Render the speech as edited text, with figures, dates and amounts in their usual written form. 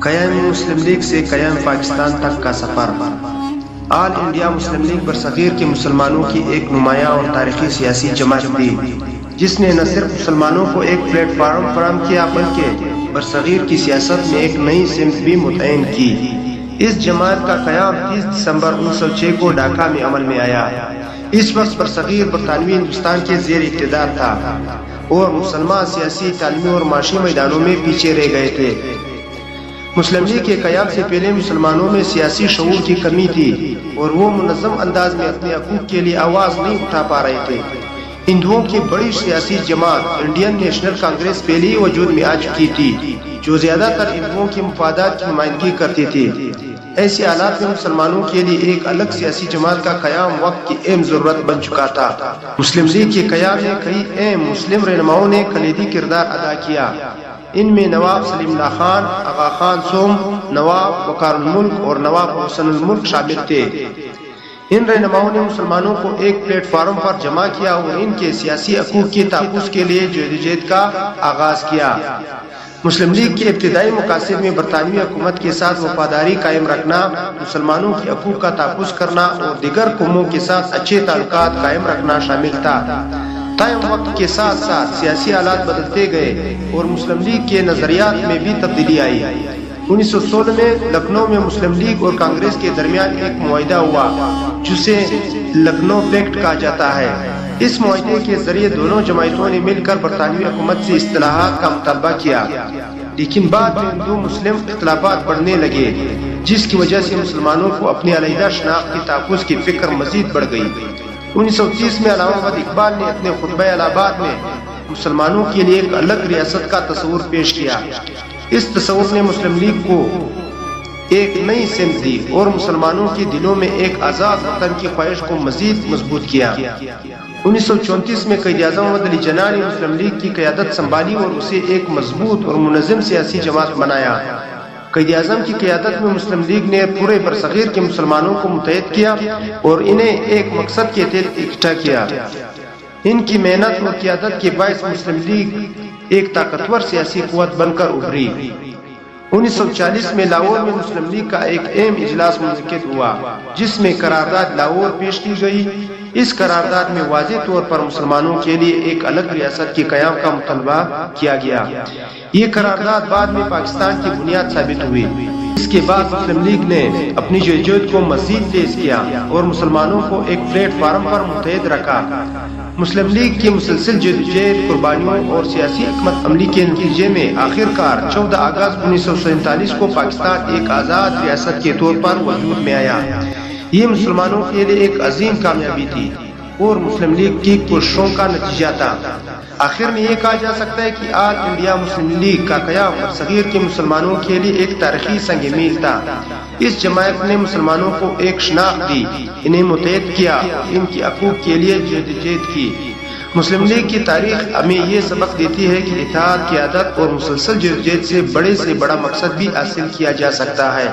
قیام مسلم لیگ سے قیام پاکستان تک کا سفر۔ آل انڈیا مسلم لیگ برصغیر کے مسلمانوں کی ایک نمایاں اور تاریخی سیاسی جماعت تھی، جس نے نہ صرف مسلمانوں کو ایک پلیٹ فارم فراہم کیا بلکہ برصغیر کی سیاست میں ایک نئی سمت بھی متعین کی۔ اس جماعت کا قیام 30 دسمبر 1906 کو ڈھاکہ میں عمل میں آیا۔ اس وقت برصغیر برطانوی ہندوستان کے زیر اقتدار تھا اور مسلمان سیاسی، تعلیمی اور معاشی میدانوں میں پیچھے رہ گئے تھے۔ مسلم لیگ کے قیام سے پہلے مسلمانوں میں سیاسی شعور کی کمی تھی اور وہ منظم انداز میں اپنے حقوق کے لیے آواز نہیں اٹھا پا رہے تھے۔ ہندوؤں کی بڑی سیاسی جماعت انڈین نیشنل کانگریس پہلے ہی وجود میں آ چکی تھی، جو زیادہ تر ہندوؤں کے مفادات کی نمائندگی کرتی تھی۔ ایسے حالات میں مسلمانوں کے لیے ایک الگ سیاسی جماعت کا قیام وقت کی اہم ضرورت بن چکا تھا۔ مسلم لیگ کے قیام میں کئی اہم مسلم رہنماؤں نے کلیدی کردار ادا کیا۔ ان میں نواب سلیم اللہ خان، آغا خان سوم، نواب وقار الملک اور نواب حسن الملک شامل تھے۔ ان رہنماؤں نے مسلمانوں کو ایک پلیٹ فارم پر جمع کیا اور ان کے سیاسی حقوق کے تحفظ کے لیے جدوجہد کا آغاز کیا۔ مسلم لیگ کے ابتدائی مقاصد میں برطانوی حکومت کے ساتھ وفاداری قائم رکھنا، مسلمانوں کے حقوق کا تحفظ کرنا اور دیگر قوموں کے ساتھ اچھے تعلقات قائم رکھنا شامل تھا۔ تاہم وقت کے ساتھ ساتھ سیاسی حالات بدلتے گئے اور مسلم لیگ کے نظریات میں بھی تبدیلی آئی۔ 1916 میں لکھنؤ میں مسلم لیگ اور کانگریس کے درمیان ایک معاہدہ ہوا جسے لکھنؤ پیکٹ کہا جاتا ہے۔ اس معاہدے کے ذریعے دونوں جماعتوں نے مل کر برطانوی حکومت سے اصلاحات کا مطالبہ کیا، لیکن بعد میں ہندو مسلم اختلافات بڑھنے لگے، جس کی وجہ سے مسلمانوں کو اپنی علیحدہ شناخت کے تحفظ کی فکر مزید بڑھ گئی۔ 1930 میں علامہ محمد اقبال نے اپنے خطبہ الہ آباد میں مسلمانوں کے لیے ایک الگ ریاست کا تصور پیش کیا۔ اس تصور نے مسلم لیگ کو ایک نئی سمت دی اور مسلمانوں کے دلوں میں ایک آزاد وطن کی خواہش کو مزید مضبوط کیا۔ 1934 میں قائد اعظم محمد علی جناح نے مسلم لیگ کی قیادت سنبھالی اور اسے ایک مضبوط اور منظم سیاسی جماعت بنایا۔ قائد اعظم کی قیادت میں مسلم لیگ نے پورے برصغیر کے مسلمانوں کو متحد کیا اور انہیں ایک مقصد کے تحت اکٹھا کیا۔ ان کی محنت اور قیادت کے باعث مسلم لیگ ایک طاقتور سیاسی قوت بن کر ابھری۔ 1940 میں لاہور میں مسلم لیگ کا ایک اہم اجلاس منعقد ہوا جس میں قرارداد لاہور پیش کی گئی۔ اس قرارداد میں واضح طور پر مسلمانوں کے لیے ایک الگ ریاست کے قیام کا مطالبہ کیا گیا۔ یہ قرارداد بعد میں پاکستان کی بنیاد ثابت ہوئی۔ اس کے بعد مسلم لیگ نے اپنی جدوجہد کو مزید تیز کیا اور مسلمانوں کو ایک پلیٹ فارم پر متحد رکھا۔ مسلم لیگ کی مسلسل جدوجہد، قربانیوں اور سیاسی حکمت عملی کے نتیجے میں آخر کار 14 اگست 1947 کو پاکستان ایک آزاد ریاست کے طور پر وجود میں آیا۔ یہ مسلمانوں کے لیے ایک عظیم کامیابی تھی اور مسلم لیگ کی کوششوں کا نتیجہ تھا۔ آخر میں یہ کہا جا سکتا ہے کہ آل انڈیا مسلم لیگ کا قیام برصغیر کے مسلمانوں کے لیے ایک تاریخی سنگ میل تھا۔ اس جماعت نے مسلمانوں کو ایک شناخت دی، انہیں متحد کیا اور ان کے حقوق کے لیے جدوجہد کی۔ مسلم لیگ کی تاریخ ہمیں یہ سبق دیتی ہے کہ اتحاد، قیادت اور مسلسل جدوجہد سے بڑے بڑا مقصد بھی حاصل کیا جا سکتا ہے۔